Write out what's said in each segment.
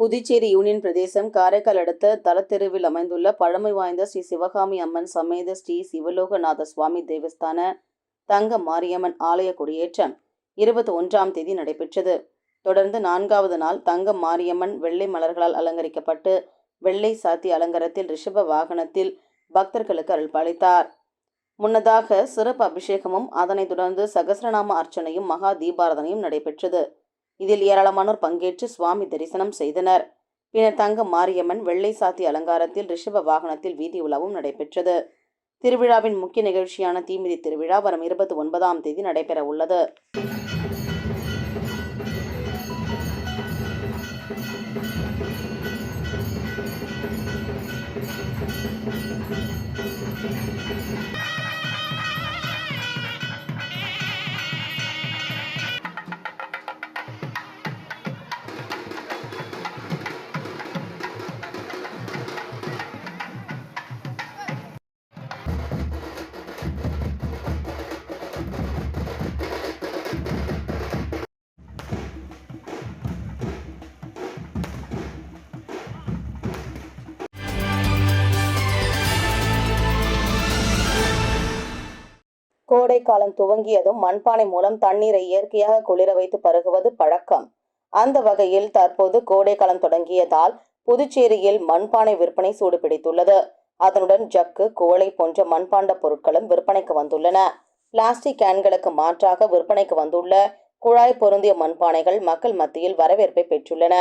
Puducherry union பிரதேசம் காரைக்கால் அடுத்த தலத்தெருவில் அமைந்துள்ள பழமை வாய்ந்த ஸ்ரீ சிவகாமி அம்மன் சமேத ஸ்ரீ சிவலோகநாத சுவாமி தேவஸ்தான தங்க மாரியம்மன் ஆலய கொடியேற்றம் 21ஆம் தேதி நடைபெற்றது. தொடர்ந்து 4வது நாள் தங்க மாரியம்மன் வெள்ளை மலர்களால் அலங்கரிக்கப்பட்டு வெள்ளை சாத்தி அலங்காரத்தில் ரிஷப வாகனத்தில் பக்தர்களுக்கு அருள்பாலித்தார். முன்னதாக சிறப்பு அபிஷேகமும் அதனைத் தொடர்ந்து சகஸ்ரநாம அர்ச்சனையும் மகா தீபாராதனையும் நடைபெற்றது. இதில் ஏராளமானோர் பங்கேற்று சுவாமி தரிசனம் செய்தனர். பின்னர் தங்க மாரியம்மன் வெள்ளை சாத்தி அலங்காரத்தில் ரிஷப வாகனத்தில் வீதி உலாவும் நடைபெற்றது. திருவிழாவின் முக்கிய நிகழ்ச்சியான தீமிதி திருவிழா வரும் 29ஆம் தேதி நடைபெற உள்ளது. கோடை காலம் துவங்கியதும் மண்பானை மூலம் தண்ணீரை இயற்கையாக குளிர வைத்து பருகுவது பழக்கம். அந்த வகையில் தற்போது கோடை காலம் தொடங்கியதால் புதுச்சேரியில் மண்பானை விற்பனை சூடுபிடித்துள்ளது. அதனுடன் ஜக்கு, குவளை போன்ற மண்பாண்ட பொருட்களும் விற்பனைக்கு வந்துள்ளன. பிளாஸ்டிக் கேன்களுக்கு மாற்றாக விற்பனைக்கு வந்துள்ள குழாய் பொருந்திய மண்பானைகள் மக்கள் மத்தியில் வரவேற்பை பெற்றுள்ளன.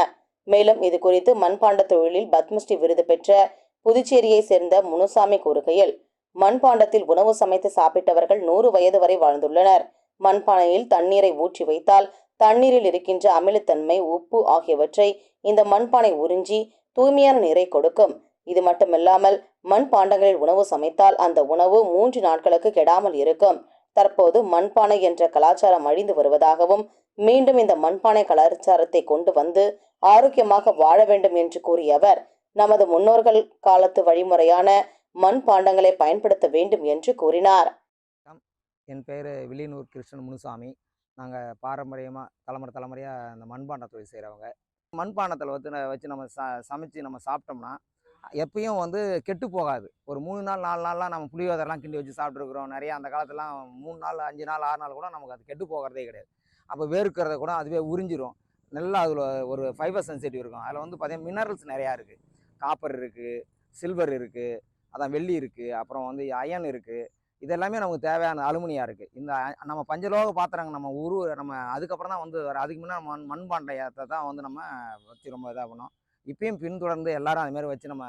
மேலும் இது குறித்து மண்பாண்ட தொழிலில் பத்மஸ்ரீ விருது பெற்ற புதுச்சேரியை சேர்ந்த முனுசாமி கூறுகையில், மண்பாண்டத்தில் உணவு சமைத்து சாப்பிட்டவர்கள் 100 வயது வரை வாழ்ந்துள்ளனர். மண்பானையில் தண்ணீரை ஊற்றி வைத்தால் தண்ணீரில் இருக்கின்ற அமிலத்தன்மை, உப்பு ஆகியவற்றை இந்த மண்பானை உறிஞ்சி தூய்மையான நீரை கொடுக்கும். இது மட்டுமில்லாமல் மண்பாண்டங்களில் உணவு சமைத்தால் அந்த உணவு 3 நாட்களுக்கு கெடாமல் இருக்கும். தற்போது மண்பானை என்ற கலாச்சாரம் அழிந்து வருவதாகவும், மீண்டும் இந்த மண்பானை கலாச்சாரத்தை கொண்டு வந்து ஆரோக்கியமாக வாழ வேண்டும் என்று கூறிய அவர், நமது முன்னோர்கள் காலத்து வழிமுறையான மண்பாண்டங்களை பயன்படுத்த வேண்டும் என்று கூறினார். என் பேர் வில்லியனூர் கிருஷ்ணன் முனுசாமி. நாங்கள் பாரம்பரியமாக தலைமுறையாக இந்த மண்பாண்ட தொழில் செய்கிறவங்க. மண்பாண்டத்தில் வச்சு நம்ம சமைச்சு நம்ம சாப்பிட்டோம்னா எப்பயும் கெட்டு போகாது. ஒரு 3 நாள் 4 நாள்லாம் நம்ம புளியோதரெல்லாம் கிண்டி வச்சு சாப்பிட்ருக்குறோம். நிறையா அந்த காலத்துலாம் 3 நாள் 5 நாள் 6 நாள் கூட நமக்கு அது கெட்டு போகிறதே கிடையாது. அப்போ வேர்க்கிறத கூட அதுவே உறிஞ்சிரும். நல்லா அதில் ஒரு ஃபைபர் சென்சிட்டிவ் இருக்கும். அதில் பார்த்தீங்கன்னா மினரல்ஸ் நிறையா இருக்குது. காப்பர் இருக்குது, சில்வர் இருக்குது, அதான் வெள்ளி இருக்குது, அப்புறம் அயன் இருக்குது. இதெல்லாமே நமக்கு தேவையான அலுமினியா இருக்குது. இந்த நம்ம பஞ்சலோக பாத்திரங்க நம்ம அதுக்கப்புறம் தான் அதுக்கு முன்னே மண்பாண்டத்தை தான் நம்ம வச்சு ரொம்ப இதாக பண்ணோம். இப்பயும் பின்தொடர்ந்து எல்லாரும் அதுமாரி வச்சு நம்ம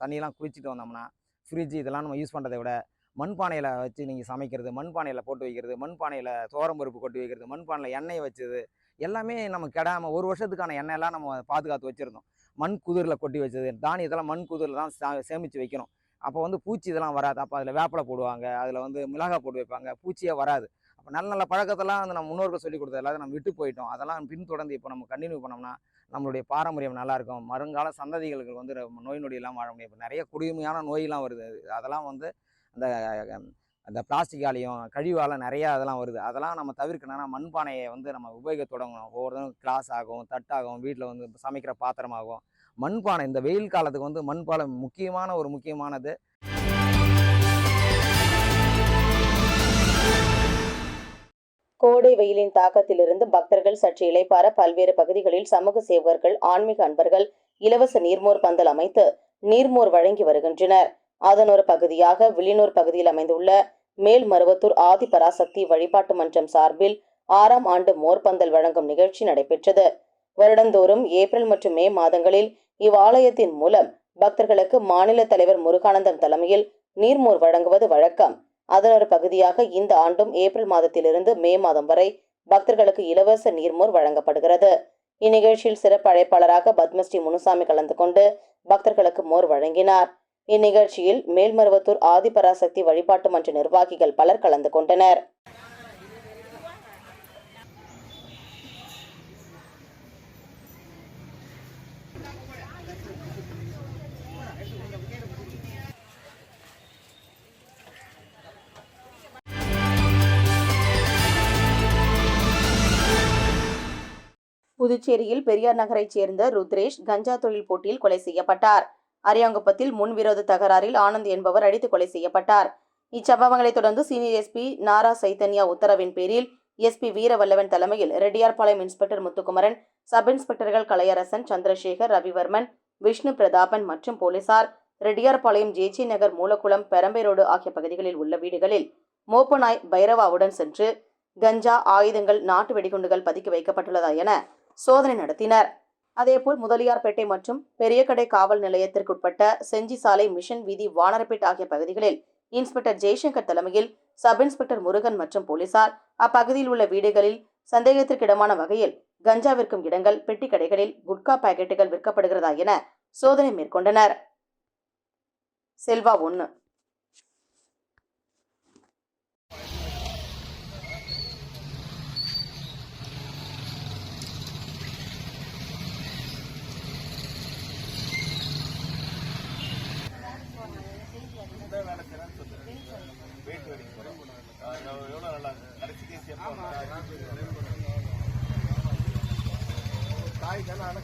தண்ணியெல்லாம் குளிச்சுட்டு வந்தோம்னா, ஃப்ரிட்ஜ் இதெல்லாம் நம்ம யூஸ் பண்ணுறதை விட மண்பானையில் வச்சு நீங்கள் சமைக்கிறது, மண்பானையில் போட்டு வைக்கிறது, மண்பானையில் பருப்பு கொட்டி வைக்கிறது, மண்பானையில் எண்ணெய் வச்சது எல்லாமே நம்ம கெடாமல் 1 வருஷத்துக்கான எண்ணெயெல்லாம் நம்ம பாதுகாத்து வச்சுருந்தோம். மண் குதிரில் கொட்டி வச்சது, தானியத்தெல்லாம் மண் குதிரில் தான் சேமித்து வைக்கணும். அப்போ பூச்சி இதெல்லாம் வராது. அப்போ அதில் வேப்பிலை போடுவாங்க, அதில் மிளகாய் போட்டு வைப்பாங்க, பூச்சியே வராது. அப்போ நல்ல நல்ல பழக்கத்தெல்லாம் நம்ம முன்னோர்கள் சொல்லிக் கொடுத்தது எல்லாத்தையும் நம்ம விட்டு போயிட்டோம். அதெல்லாம் பின்தொடர்ந்து இப்போ நம்ம கண்டினியூ பண்ணோம்னா நம்மளுடைய பாரம்பரியம் நல்லாயிருக்கும். வருங்கால சந்ததிகளுக்கு நோய் நொடி எல்லாம் வாழ முடியும். இப்போ நிறைய கொடுமையான நோயெல்லாம் வருது. அதெல்லாம் அந்த அந்த பிளாஸ்டிக்காலையும் கழிவால் நிறையா அதெல்லாம் வருது. அதெல்லாம் நம்ம தவிர்க்கணும்னா மண்பானையை நம்ம உபயோக தொடங்கணும். ஒவ்வொருத்தரும் கிளாஸ் ஆகும், தட்டாகும், வீட்டில் சமைக்கிற பாத்திரமாகும். மண்பானை இந்த வெயில் காலத்துக்கு மண்பானை முக்கியமானது. கோடை வெயிலின் தாக்கத்திலிருந்து பக்தர்கள் சற்று இளைப்பாற பல்வேறு பகுதிகளில் சமூக சேவகர்கள், ஆன்மீக அன்பர்கள் இலவச நீர்மோர் பந்தல் அமைத்து நீர்மோர் வழங்கி வருகின்றனர். அதன் ஒரு பகுதியாக வில்லியனூர் பகுதியில் அமைந்துள்ள மேல்மருவத்தூர் ஆதிபராசக்தி வழிபாட்டு மன்றம் சார்பில் 6ஆம் ஆண்டு மோர்பந்தல் வழங்கும் நிகழ்ச்சி நடைபெற்றது. வருடந்தோறும் ஏப்ரல் மற்றும் மே மாதங்களில் இவ்வாலயத்தின் மூலம் பக்தர்களுக்கு மாநில தலைவர் முருகானந்தம் தலைமையில் நீர்மோர் வழங்குவது வழக்கம். அதன் ஒரு பகுதியாக இந்த ஆண்டும் ஏப்ரல் மாதத்திலிருந்து மே மாதம் வரை பக்தர்களுக்கு இலவச நீர்மோர் வழங்கப்படுகிறது. இந்நிகழ்ச்சியில் சிறப்பு அழைப்பாளராக பத்மஸ்ரீ முனுசாமி கலந்து கொண்டு பக்தர்களுக்கு மோர் வழங்கினார். இந்நிகழ்ச்சியில் மேல்மருவத்தூர் ஆதிபராசக்தி வழிபாட்டு மன்ற நிர்வாகிகள் பலர் கலந்து கொண்டனர். புதுச்சேரியில் பெரியார் நகரைச் சேர்ந்த ருத்ரேஷ் கஞ்சா தொழில் போட்டியில் கொலை செய்யப்பட்டார். அரியாங்குப்பத்தில் முன்விரோத தகராறில் ஆனந்த் என்பவர் அடித்து கொலை செய்யப்பட்டார். இச்சம்பவங்களைத் தொடர்ந்து சீனியர் எஸ்பி நாரா சைத்தன்யா உத்தரவின் பேரில் எஸ்பி வீரவல்லவன் தலைமையில் ரெட்டியார்பாளையம் இன்ஸ்பெக்டர் முத்துக்குமரன், சப் இன்ஸ்பெக்டர்கள் கலையரசன், சந்திரசேகர், ரவிவர்மன், விஷ்ணு பிரதாபன் மற்றும் போலீசார் ரெட்டியார்பாளையம் ஜேஜி நகர், மூலக்குளம், பெரம்பை ரோடு ஆகிய பகுதிகளில் உள்ள வீடுகளில் மோப்பநாய் பைரவாவுடன் சென்று கஞ்சா, ஆயுதங்கள், நாட்டு வெடிகுண்டுகள் பதுக்கி வைக்கப்பட்டுள்ளதா என சோதனை நடத்தினர். அதேபோல் முதலியார்பேட்டை மற்றும் பெரியகடை காவல் நிலையத்திற்குட்பட்ட செஞ்சி சாலை, மிஷன் வீதி, வானரப்பேட் ஆகிய பகுதிகளில் இன்ஸ்பெக்டர் ஜெய்சங்கர் தலைமையில் சப் இன்ஸ்பெக்டர் முருகன் மற்றும் போலீசார் அப்பகுதியில் உள்ள வீடுகளில் சந்தேகத்திற்கிடமான வகையில் கஞ்சா விற்கும் இடங்கள், பெட்டி கடைகளில் குட்கா பாக்கெட்டுகள் விற்கப்படுகிறதா என சோதனை மேற்கொண்டனர். செல்வா 1.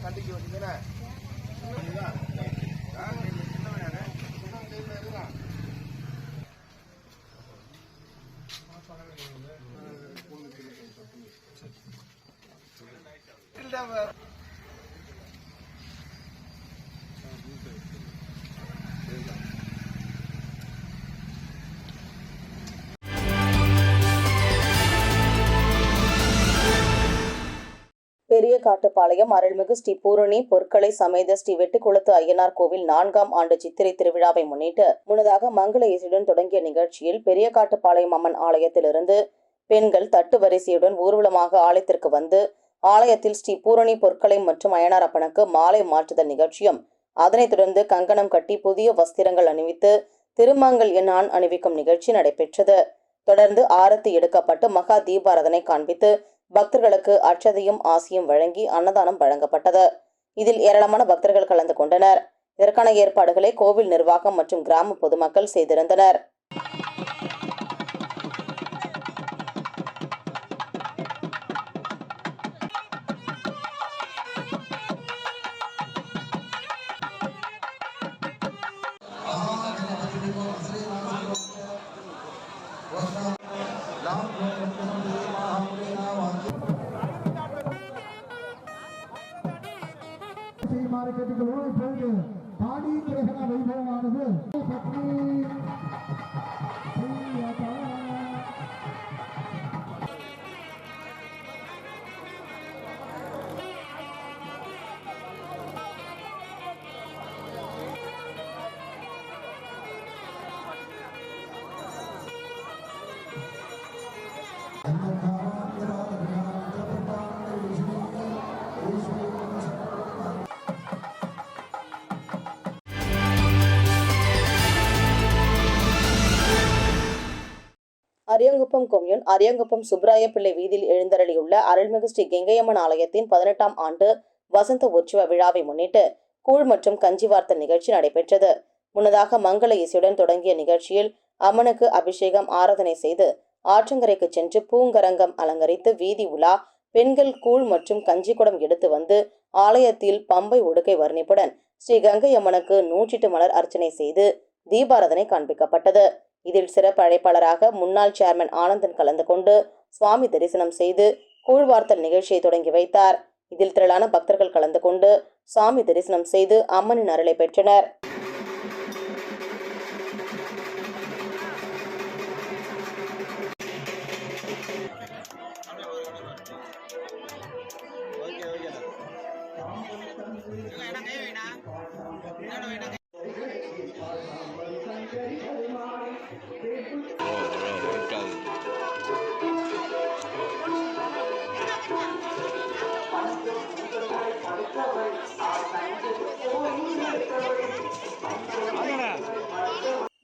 கண்டிக்கு வந்தீங்கன்னா பெரிய காட்டுப்பாளையம் அருள்மிகு ஸ்ரீ பூரணி பொற்களை சமேத ஸ்ரீ வெட்டுக்குளத்து ஐயனார் கோவில் 4ஆம் ஆண்டு சித்திரை திருவிழாவை முன்னிட்டு முன்னதாக மங்கள இசையுடன் தொடங்கிய நிகழ்ச்சியில் பெரிய காட்டுப்பாளையம் அம்மன் ஆலயத்திலிருந்து பெண்கள் தட்டு வரிசையுடன் ஊர்வலமாக ஆலயத்திற்கு வந்து ஆலயத்தில் ஸ்ரீ பூரணி பொற்களை மற்றும் அய்யனார் அப்பனுக்கு மாலை மாற்றுதல் நிகழ்ச்சியும், அதனைத் தொடர்ந்து கங்கணம் கட்டி புதிய வஸ்திரங்கள் அணிவித்து திருமங்கல்ய நான் அணிவிக்கும் நிகழ்ச்சி நடைபெற்றது. தொடர்ந்து ஆரத்தி எடுக்கப்பட்டு மகா தீபாராதனை காண்பித்து பக்தர்களுக்கு அட்சதையும் ஆசியும் வழங்கி அன்னதானம் வழங்கப்பட்டது. இதில் ஏராளமான பக்தர்கள் கலந்து கொண்டனர். இதற்கான ஏற்பாடுகளை கோவில் நிர்வாகம் மற்றும் கிராம பொதுமக்கள் செய்திருந்தனர். மார்க்கெட்டுகளோடு போது பாடி கிரகண வைபவமானது அரியாங்குப்பம் கொம்யூன் அரியாங்குப்பம் சுப்ராய பிள்ளை வீதியில் எழுந்தருளியுள்ள அருள்மிகு ஸ்ரீ கெங்கையம்மன் ஆலயத்தின் 18ஆம் ஆண்டு வசந்த உற்சவ விழாவை முன்னிட்டு கூழ் மற்றும் கஞ்சி வார்த்தல் நிகழ்ச்சி நடைபெற்றது. முன்னதாக மங்கள இசையுடன் தொடங்கிய நிகழ்ச்சியில் அம்மனுக்கு அபிஷேகம், ஆராதனை செய்து ஆற்றங்கரைக்கு சென்று பூங்கரங்கம் அலங்கரித்து வீதி உலா பெண்கள் கூழ் மற்றும் கஞ்சி குடம் எடுத்து வந்து ஆலயத்தில் பம்பை உடுக்கை வர்ணிப்புடன் ஸ்ரீ கங்கை அம்மனுக்கு 108 மலர் அர்ச்சனை செய்து தீபாராதனை காண்பிக்கப்பட்டது. இதில் சிறப்பு அழைப்பாளராக முன்னாள் சேர்மன் ஆனந்தன் கலந்து கொண்டு சுவாமி தரிசனம் செய்து கூழ்வார்த்தல் நிகழ்ச்சியை தொடங்கி வைத்தார். இதில் திரளான பக்தர்கள் கலந்து கொண்டு சாமி தரிசனம் செய்து அம்மனின் அருளை பெற்றனர்.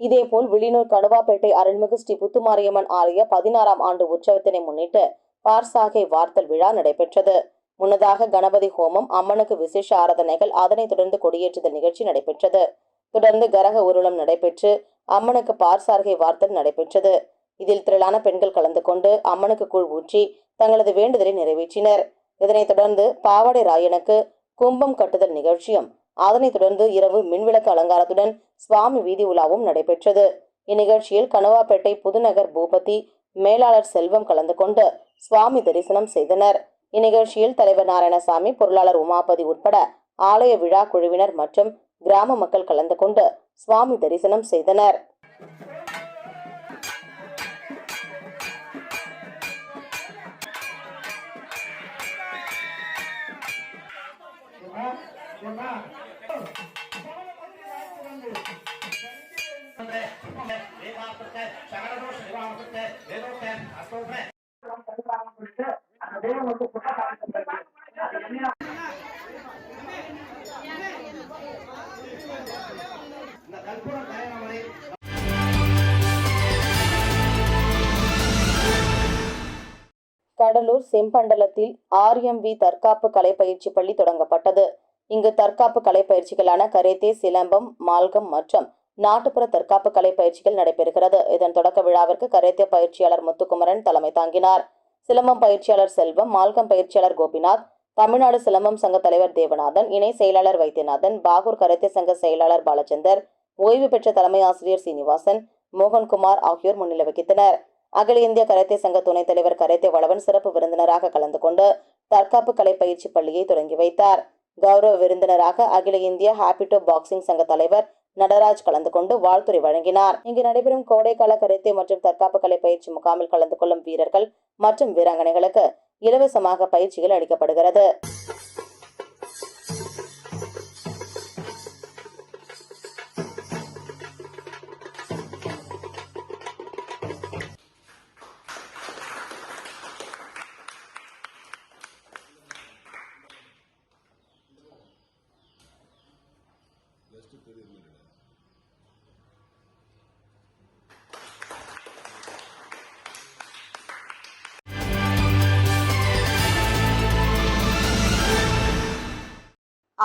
இதேபோல் வில்லியனூர் கணுவாப்பேட்டை அருள்மிகு ஸ்ரீ புத்துமாரியம்மன் ஆலய 16ஆம் ஆண்டு உற்சவத்தினை முன்னிட்டு பார்சாகை வார்த்தல் விழா நடைபெற்றது. முன்னதாக கணபதி ஹோமம், அம்மனுக்கு விசேஷ ஆராதனைகள், அதனைத் தொடர்ந்து கொடியேற்றுதல் நிகழ்ச்சி நடைபெற்றது. தொடர்ந்து கரக ஊர்வலம் நடைபெற்று அம்மனுக்கு பார்சார்கை வார்த்தல் நடைபெற்றது. இதில் திரளான பெண்கள் கலந்து கொண்டு அம்மனுக்கு கூழ் ஊற்றி தங்களது வேண்டுதலை நிறைவேற்றினர். இதனைத் தொடர்ந்து பாவாடை ராயனுக்கு கும்பம் கட்டுதல் நிகழ்ச்சியும், அதனைத் தொடர்ந்து இரவு மின்விளக்கு அலங்காரத்துடன் சுவாமி வீதி உலாவும் நடைபெற்றது. இந்நிகழ்ச்சியில் கணுவாப்பேட்டை புதுநகர் பூபதி மேலாளர் செல்வம் கலந்து கொண்டு சுவாமி தரிசனம் செய்தனர். இந்நிகழ்ச்சியில் தலைவர் நாராயணசாமி, பொருளாளர் உமாபதி உட்பட ஆலய விழா குழுவினர் மற்றும் கிராம மக்கள் கலந்து கொண்டு சுவாமி தரிசனம் செய்தனர். கடலூர் செம்பண்டலத்தில் RMV தற்காப்பு கலை பயிற்சி பள்ளி தொடங்கப்பட்டது. இங்கு தற்காப்பு கலை பயிற்சிகளான கரேத்தே, சிலம்பம், மால்கம் மற்றும் நாட்டுப்புற தற்காப்பு கலை பயிற்சிகள் நடைபெறுகிறது. இதன் தொடக்க விழாவிற்கு கரேத்தே பயிற்சியாளர் முத்துக்குமரன் தலைமை தாங்கினார். சிலம்பம் பயிற்சியாளர் செல்வம், மால்கம் பயிற்சியாளர் கோபிநாத், தமிழ்நாடு சிலம்பம் சங்க தலைவர் தேவநாதன், இணை செயலாளர் வைத்தியநாதன், பாகூர் கரேத்தே சங்க செயலாளர் பாலச்சந்தர், ஓய்வு பெற்ற தலைமை ஆசிரியர் சீனிவாசன், மோகன்குமார் ஆகியோர் முன்னிலை வகித்தனர். அகில இந்திய கரேத்தே சங்க துணைத் தலைவர் கரேத்தே வளவன் சிறப்பு விருந்தினராக கலந்து கொண்டு தற்காப்பு கலை பயிற்சி பள்ளியை தொடங்கி வைத்தார். கௌரவ விருந்தினராக அகில இந்திய ஹாப்பிட்டோ பாக்ஸிங் சங்க தலைவர் நடராஜ் கலந்து கொண்டு வாழ்த்துரை வழங்கினார். இங்கு நடைபெறும் கோடைக்கால கரேத்தே மற்றும் தற்காப்பு கலை பயிற்சி முகாமில் கலந்து கொள்ளும் வீரர்கள் மற்றும் வீராங்கனைகளுக்கு இலவசமாக பயிற்சிகள் அளிக்கப்படுகிறது.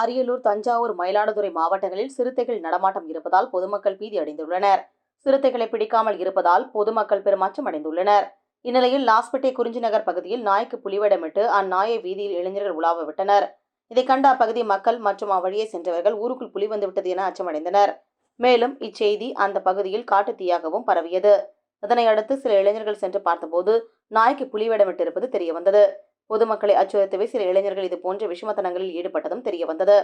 அரியலூர், தஞ்சாவூர், மயிலாடுதுறை மாவட்டங்களில் சிறுத்தைகள் நடமாட்டம் இருப்பதால் பொதுமக்கள் பீதி அடைந்துள்ளனர். சிறுத்தைகளை பிடிக்காமல் இருப்பதால் பொதுமக்கள் பெரும் அச்சம் அடைந்துள்ளனர். இந்நிலையில் லாஸ்பேட்டை குறிஞ்சி நகர் பகுதியில் நாய்க்கு புலிவேடமிட்டு அந்நாயை வீதியில் இளைஞர்கள் உலாவ விட்டனர். இதை கண்ட அப்பகுதி மக்கள் மற்றும் அவ்வழியே சென்றவர்கள் ஊருக்குள் புலி வந்துவிட்டது என அச்சமடைந்தனர். மேலும் இச்செய்தி அந்த பகுதியில் காட்டுத்தீயாகவும் பரவியது. இதனையடுத்து சில இளைஞர்கள் சென்று பார்த்தபோது நாய்க்கு புலிவேடமிட்டிருப்பது தெரியவந்தது. பொதுமக்களை அச்சுறுத்தவே சில இளைஞர்கள் இது போன்ற விஷமத்தனங்களில் ஈடுபட்டதும் தெரியவந்தது.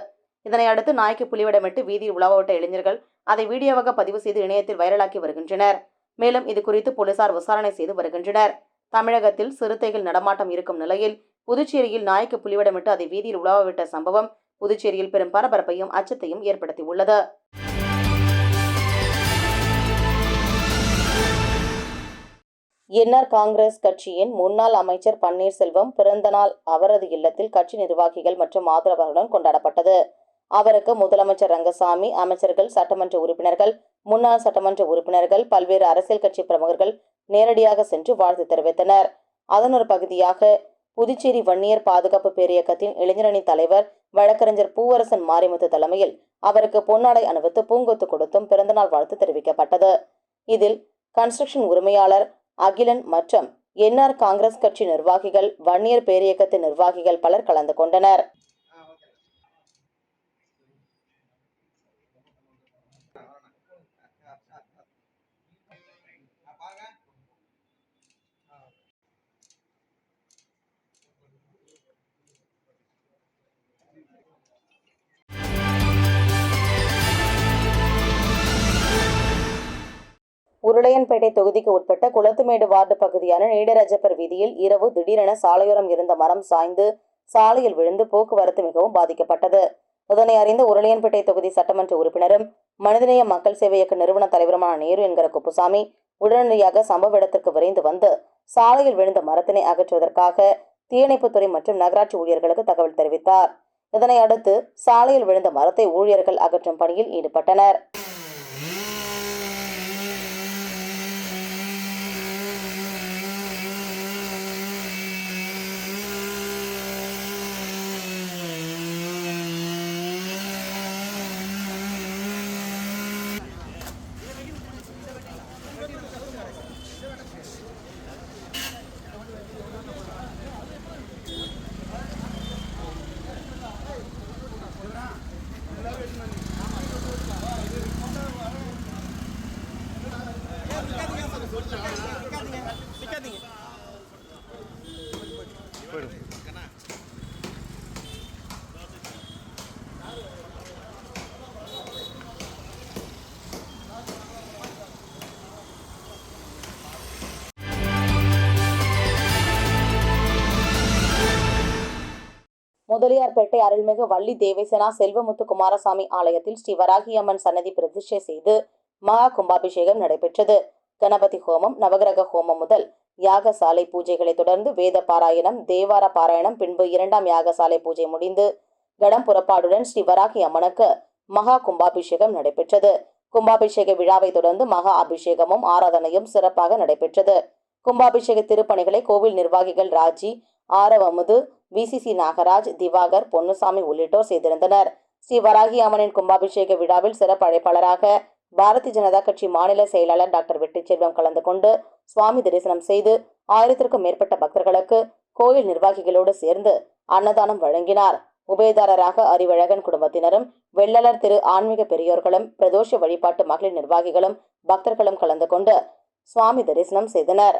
இதனையடுத்து நாய்க்கு புலிவேடமிட்டு வீதியில் உலாவவிட்ட இளைஞர்கள் அதை வீடியோவாக பதிவு செய்து இணையத்தில் வைரலாக்கி வருகின்றனர். மேலும் இது குறித்து போலீசார் விசாரணை செய்து வருகின்றனர். தமிழகத்தில் சிறுத்தைகள் நடமாட்டம் இருக்கும் நிலையில் புதுச்சேரியில் நாய்க்கு புலிவேடமிட்டு அதை வீதியில் உலாவவிட்ட சம்பவம் புதுச்சேரியில் பெரும் பரபரப்பையும் அச்சத்தையும் ஏற்படுத்தியுள்ளது. என்ஆர் காங்கிரஸ் கட்சியின் முன்னாள் அமைச்சர் பன்னீர்செல்வம் பிறந்தநாள் அவரது இல்லத்தில் கட்சி நிர்வாகிகள் மற்றும் ஆதரவாளர்களுடன் கொண்டாடப்பட்டது. அவருக்கு முதலமைச்சர் ரங்கசாமி, அமைச்சர்கள், சட்டமன்ற உறுப்பினர்கள், முன்னாள் சட்டமன்ற உறுப்பினர்கள், பல்வேறு அரசியல் கட்சி பிரமுகர்கள் நேரடியாக சென்று வாழ்த்து தெரிவித்தனர். அதன் ஒரு பகுதியாக புதுச்சேரி வன்னியர் பாதுகாப்பு பேரியக்கத்தின் இளைஞரணி தலைவர் வழக்கறிஞர் பூவரசன் மாரிமுத்து தலைமையில் அவருக்கு பொன்னாடை அணிவித்து பூங்கொத்து கொடுத்தும் பிறந்தநாள் வாழ்த்து தெரிவிக்கப்பட்டது. இதில் கன்ஸ்ட்ரக்ஷன் உரிமையாளர் அகிலன் மற்றும் என்ஆர் காங்கிரஸ் கட்சி நிர்வாகிகள், வன்னியர் பேரியக்கத்தின் நிர்வாகிகள் பலர் கலந்து கொண்டனர். உருளையன்பேட்டை தொகுதிக்கு உட்பட்ட குளத்துமேடு வார்டு பகுதியான நீடராஜப்பர் வீதியில் இரவு திடீரென சாலையோரம் இருந்த மரம் சாய்ந்து சாலையில் விழுந்து போக்குவரத்து மிகவும் பாதிக்கப்பட்டது. இதனை அறிந்த உருளையன்பேட்டை தொகுதி சட்டமன்ற உறுப்பினரும் மனிதநேய மக்கள் சேவை இயக்க நிறுவன தலைவருமான நேரு என்கிற குப்புசாமி உடனடியாக சம்பவ இடத்திற்கு விரைந்து வந்து சாலையில் விழுந்த மரத்தினை அகற்றுவதற்காக தீயணைப்புத்துறை மற்றும் நகராட்சி ஊழியர்களுக்கு தகவல் தெரிவித்தார். இதனை அடுத்து சாலையில் விழுந்த மரத்தை ஊழியர்கள் அகற்றும் பணியில் ஈடுபட்டனர். முதலியார்பேட்டை அருள்மிகு வள்ளி தேவசேனா செல்வமுத்து குமாரசாமி ஆலயத்தில் ஸ்ரீ வராகி அம்மன் சன்னதி பிரதிஷ்டை செய்து மகா கும்பாபிஷேகம் நடைபெற்றது. கணபதி ஹோமம், நவகிரக ஹோமம் முதல் யாகசாலை பூஜைகளை தொடர்ந்து வேத பாராயணம், தேவார பாராயணம், பின்பு 2ஆம் யாகசாலை பூஜை முடிந்து கடம் புறப்பாடுடன் ஸ்ரீ வராகி அம்மனுக்கு மகா கும்பாபிஷேகம் நடைபெற்றது. கும்பாபிஷேக விழாவை தொடர்ந்து மகா அபிஷேகமும் ஆராதனையும் சிறப்பாக நடைபெற்றது. கும்பாபிஷேக திருப்பணிகளை கோவில் நிர்வாகிகள் ராஜி, ஆரவமுது, VCC நாகராஜ், திவாகர், பொன்னுசாமி உள்ளிட்டோர் செய்திருந்தனர். ஸ்ரீ வராகி அம்மனின் கும்பாபிஷேக விழாவில் சிறப்பு அழைப்பாளராக பாரதிய ஜனதா கட்சி மாநில செயலாளர் டாக்டர் வெற்றிச்செல்வம் கலந்து கொண்டு சுவாமி தரிசனம் செய்து 1000க்கும் மேற்பட்ட பக்தர்களுக்கு கோயில் நிர்வாகிகளோடு சேர்ந்து அன்னதானம் வழங்கினார். உபயதாரராக அறிவழகன் குடும்பத்தினரும், வெள்ளலர் திரு ஆன்மீக பெரியோர்களும், பிரதோஷ வழிபாட்டு மகளிர் நிர்வாகிகளும், பக்தர்களும் கலந்து கொண்டு சுவாமி தரிசனம் செய்தனர்.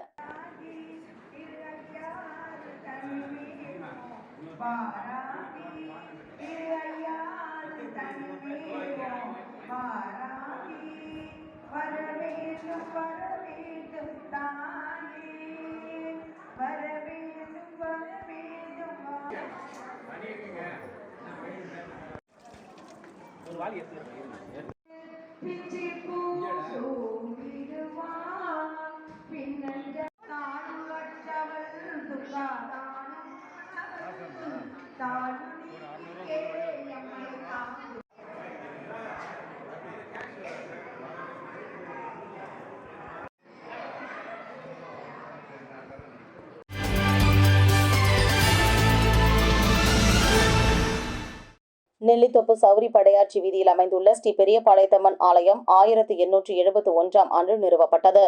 நெல்லித்தோப்பு சௌரி படையாட்சி வீதியில் அமைந்துள்ள ஸ்ரீ பெரியபாளையத்தம்மன் ஆலயம் 1871ஆம் ஆண்டு நிறுவப்பட்டது.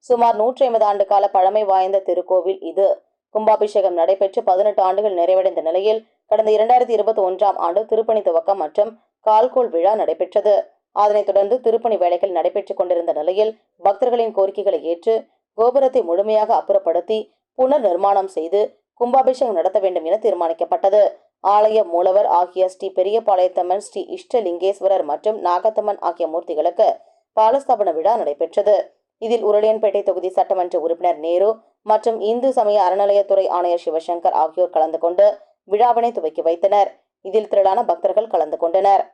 சுமார் 150 ஆண்டு கால பழமை வாய்ந்த திருக்கோவில் இது. கும்பாபிஷேகம் நடைபெற்று 18 ஆண்டுகள் நிறைவடைந்த நிலையில் கடந்த 2021ஆம் ஆண்டு திருப்பணி துவக்கம் மற்றும் கால்கோள் விழா நடைபெற்றது. அதனைத் தொடர்ந்து திருப்பணி வேலைகள் நடைபெற்றுக் கொண்டிருந்த நிலையில் பக்தர்களின் கோரிக்கைகளை ஏற்று கோபுரத்தை முழுமையாக அப்புறப்படுத்தி புனர் நிர்மாணம் செய்து கும்பாபிஷேகம் நடத்த வேண்டும் என தீர்மானிக்கப்பட்டது. ஆலய மூலவர் ஆகிய ஸ்ரீ பெரியபாளையத்தம்மன், ஸ்ரீ இஷ்டலிங்கேஸ்வரர் மற்றும் நாகத்தம்மன் ஆகிய மூர்த்திகளுக்கு பாலஸ்தாபன விழா நடைபெற்றது. இதில் உருளையன்பேட்டை தொகுதி சட்டமன்ற உறுப்பினர் நேரு மற்றும் இந்து சமய அறநிலையத்துறை ஆணையர் சிவசங்கர் ஆகியோர் கலந்து கொண்டு விழாவினை துவக்கி வைத்தனர். இதில் திரளான பக்தர்கள் கலந்து கொண்டனர்.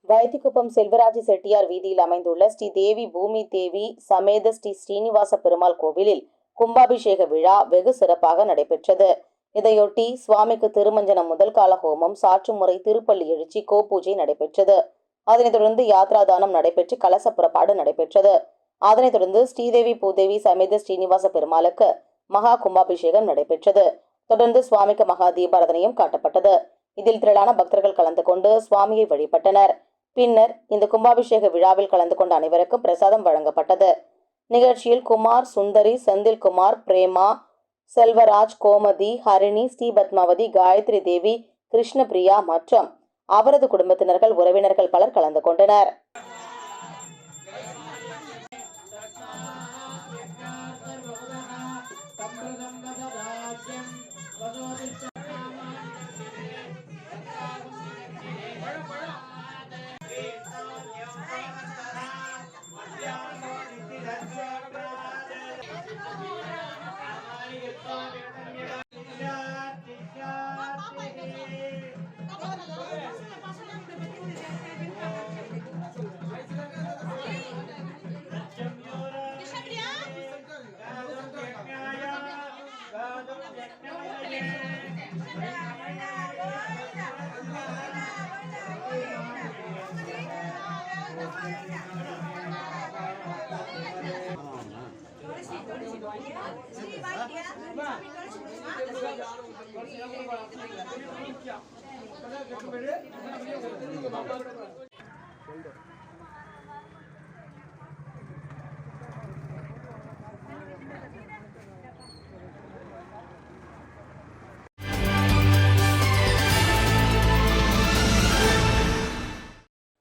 வைத்திக்குப்பம் செல்வராஜ் செட்டியார் வீதியில் அமைந்துள்ள ஸ்ரீ தேவி பூமி தேவி சமேத ஸ்ரீ ஸ்ரீனிவாச பெருமாள் கோவிலில் கும்பாபிஷேக விழா வெகு சிறப்பாக நடைபெற்றது. இதையொட்டி சுவாமிக்கு திருமஞ்சனம், முதல் கால ஹோமம், சாற்றுமுறை, திருப்பள்ளி எழுச்சி, கோபூஜை நடைபெற்றது. அதனைத் தொடர்ந்து யாத்ராதானம் நடைபெற்று கலச புறப்பாடு நடைபெற்றது. அதனைத் தொடர்ந்து ஸ்ரீதேவி பூதேவி சமேத ஸ்ரீனிவாச பெருமாளுக்கு மகா கும்பாபிஷேகம் நடைபெற்றது. தொடர்ந்து சுவாமிக்கு மகா தீபாராதனையும் காட்டப்பட்டது. இதில் திரளான பக்தர்கள் கலந்து கொண்டு சுவாமியை வழிபட்டனர். பின்னர் இந்த கும்பாபிஷேக விழாவில் கலந்து கொண்ட அனைவருக்கும் பிரசாதம் வழங்கப்பட்டது. நிகழ்ச்சியில் குமார், சுந்தரி, செந்தில்குமார், பிரேமா, செல்வராஜ், கோமதி, ஹரிணி, ஸ்ரீபத்மாவதி, காயத்ரி தேவி, கிருஷ்ணபிரியா மற்றும் அவரது குடும்பத்தினர்கள், உறவினர்கள் பலர் கலந்து கொண்டனர்.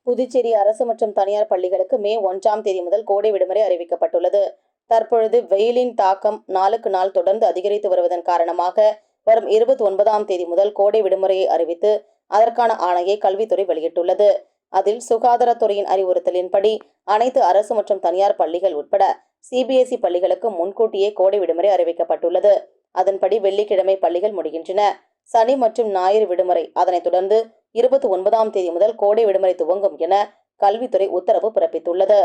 புதுச்சேரி அரசு மற்றும் தனியார் பள்ளிகளுக்கு மே 1ஆம் தேதி முதல் கோடை விடுமுறை அறிவிக்கப்பட்டுள்ளது. தற்பொழுது வெயிலின் தாக்கம் நாளுக்கு நாள் தொடர்ந்து அதிகரித்து வருவதன் காரணமாக வரும் 29ஆம் தேதி முதல் கோடை விடுமுறையை அறிவித்து அதற்கான ஆணையை கல்வித்துறை வெளியிட்டுள்ளது. அதில் சுகாதாரத்துறையின் அறிவுறுத்தலின்படி அனைத்து அரசு மற்றும் தனியார் பள்ளிகள் உட்பட CBSE பள்ளிகளுக்கு முன்கூட்டியே கோடை விடுமுறை அறிவிக்கப்பட்டுள்ளது. அதன்படி வெள்ளிக்கிழமை பள்ளிகள் முடிகின்றன. சனி மற்றும் ஞாயிறு விடுமுறை. அதனைத் தொடர்ந்து 29ஆம் தேதி முதல் கோடை விடுமுறை துவங்கும் என கல்வித்துறை உத்தரவு பிறப்பித்துள்ளது.